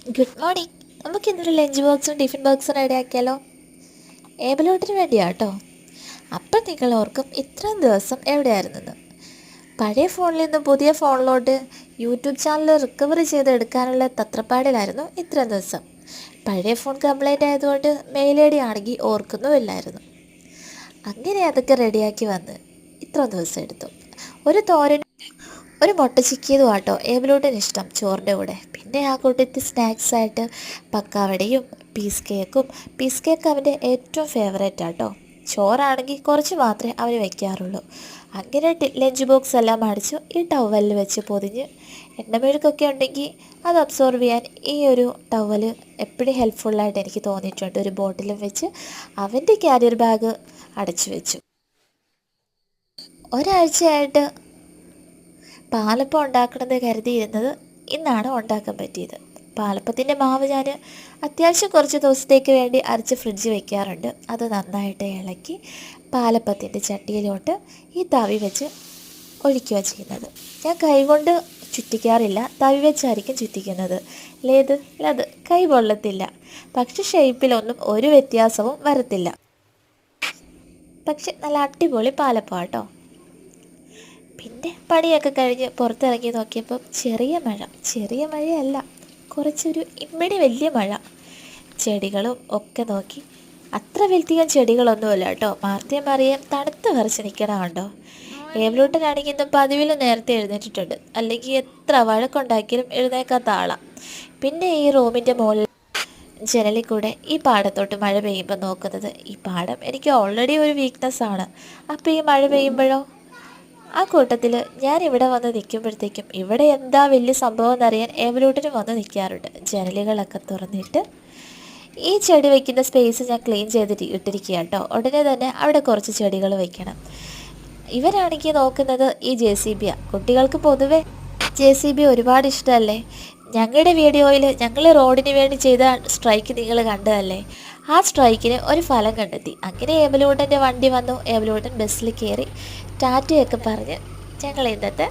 Good morning. നമുക്ക് ഇന്നൊരു lunch ബോക്സും ടിഫിൻ ബോക്സും റെഡിയാക്കിയാലോ? ഏബിലോട്ടിന് വേണ്ടിയാ കേട്ടോ. അപ്പം നിങ്ങൾ ഓർക്കും ഇത്രയും ദിവസം എവിടെയായിരുന്നെന്ന്. പഴയ ഫോണിൽ നിന്ന് പുതിയ ഫോണിലോട്ട് യൂട്യൂബ് ചാനൽ റിക്കവറി ചെയ്തെടുക്കാനുള്ള തത്രപ്പാടിലായിരുന്നു ഇത്രയും ദിവസം. പഴയ ഫോൺ കംപ്ലൈൻ്റ് ആയതുകൊണ്ട് മെയിൽ ഐ ഡി ആണെങ്കിൽ ഓർക്കുന്നുമില്ലായിരുന്നു. അങ്ങനെ അതൊക്കെ റെഡിയാക്കി വന്ന് ഇത്രയും ദിവസം എടുത്തു. ഒരു തോരൻ ഒരു മുട്ട ചിക്കിയതും ആട്ടോ ഏബിലോട്ടിന് ഇഷ്ടം ചോറിൻ്റെ കൂടെ. പിന്നെ ആ കൂട്ടത്തിൽ സ്നാക്സായിട്ട് പക്കാവടയും പീസ് കേക്ക് അവൻ്റെ ഏറ്റവും ഫേവറേറ്റ് ആട്ടോ. ചോറാണെങ്കിൽ കുറച്ച് മാത്രമേ അവർ വയ്ക്കാറുള്ളൂ. അങ്ങനെ ലഞ്ച് ബോക്സ് എല്ലാം അടിച്ചു ഈ ടവലിൽ വെച്ച് പൊതിഞ്ഞ് എണ്ണമെഴുക്കൊക്കെ ഉണ്ടെങ്കിൽ അത് അബ്സോർവ് ചെയ്യാൻ ഈ ഒരു ടവൽ എപ്പോഴും ഹെൽപ്ഫുള്ളായിട്ട് എനിക്ക് തോന്നിയിട്ടുണ്ട്. ഒരു ബോട്ടിലും വെച്ച് അവൻ്റെ ക്യാരിയർ ബാഗ് അടച്ചു വെച്ചു. ഒരാഴ്ചയായിട്ട് പാലപ്പം ഉണ്ടാക്കണമെന്ന് കരുതിയിരുന്നത് ഇന്നാണ് ഉണ്ടാക്കാൻ പറ്റിയത്. പാലപ്പത്തിൻ്റെ മാവ് ഞാൻ അത്യാവശ്യം കുറച്ച് ദിവസത്തേക്ക് വേണ്ടി അരച്ച് ഫ്രിഡ്ജിൽ വെക്കാറുണ്ട്. അത് നന്നായിട്ട് ഇളക്കി പാലപ്പത്തിൻ്റെ ചട്ടിയിലോട്ട് ഈ തവി വെച്ച് ഒഴിക്കുക ചെയ്യുന്നത്. ഞാൻ കൈകൊണ്ട് ചുറ്റിക്കാറില്ല, തവി വെച്ചായിരിക്കും ചുറ്റിക്കുന്നത്. അത് കൈ പൊള്ളത്തില്ല, പക്ഷെ ഷേപ്പിലൊന്നും ഒരു വ്യത്യാസവും വരത്തില്ല. പക്ഷെ നല്ല അടിപൊളി പാലപ്പം കേട്ടോ. പിന്നെ പണിയൊക്കെ കഴിഞ്ഞ് പുറത്തിറങ്ങി നോക്കിയപ്പം ചെറിയ മഴയല്ല, കുറച്ചൊരു ഇമ്മടി വലിയ മഴ. ചെടികളും ഒക്കെ നോക്കി. അത്ര വലിയ ചെടികളൊന്നുമല്ല കേട്ടോ. മാർത്തിയം തണുത്ത് വിറച്ച് നിൽക്കണമുണ്ടോ. ഏവലൂട്ടനാണെങ്കിൽ ഇന്നും പതിവിലും നേരത്തെ എഴുന്നേറ്റിട്ടുണ്ട്. അല്ലെങ്കിൽ എത്ര വഴക്കുണ്ടാക്കിയാലും എഴുന്നേക്കാത്ത ആളാണ്. പിന്നെ ഈ റൂമിൻ്റെ മുകളിൽ ജനലിൽ കൂടെ ഈ പാടത്തോട്ട് മഴ പെയ്യുമ്പോൾ നോക്കുന്നത്. ഈ പാടം എനിക്ക് ഓൾറെഡി ഒരു വീക്ക്നെസ്സാണ്. അപ്പോൾ ഈ മഴ പെയ്യുമ്പോഴോ ആ കൂട്ടത്തിൽ ഞാൻ ഇവിടെ വന്ന് നിൽക്കുമ്പോഴത്തേക്കും ഇവിടെ എന്താ വലിയ സംഭവം എന്നറിയാൻ ഏവലൂട്ടിന് വന്ന് നിൽക്കാറുണ്ട്. ജനലുകളൊക്കെ തുറന്നിട്ട് ഈ ചെടി വയ്ക്കുന്ന സ്പേസ് ഞാൻ ക്ലീൻ ചെയ്തിട്ട് ഇട്ടിരിക്കുക കേട്ടോ. ഉടനെ തന്നെ അവിടെ കുറച്ച് ചെടികൾ വയ്ക്കണം. ഇവരാണെങ്കിൽ നോക്കുന്നത് ഈ JCB. കുട്ടികൾക്ക് പൊതുവെ JCB ഒരുപാട് ഇഷ്ടമല്ലേ. ഞങ്ങളുടെ വീഡിയോയിൽ ഞങ്ങൾ റോഡിന് വേണ്ടി ചെയ്ത സ്ട്രൈക്ക് നിങ്ങൾ കണ്ടതല്ലേ. ആ സ്ട്രൈക്കിന് ഒരു ഫലം കണ്ടെത്തി. അങ്ങനെ ഏബിലൂട്ടൻ്റെ വണ്ടി വന്നു. ഏബിലൂട്ടൻ ബസ്സിൽ കയറി ടാറ്റയൊക്കെ പറഞ്ഞ് ഞങ്ങൾ ഇന്നത്തെ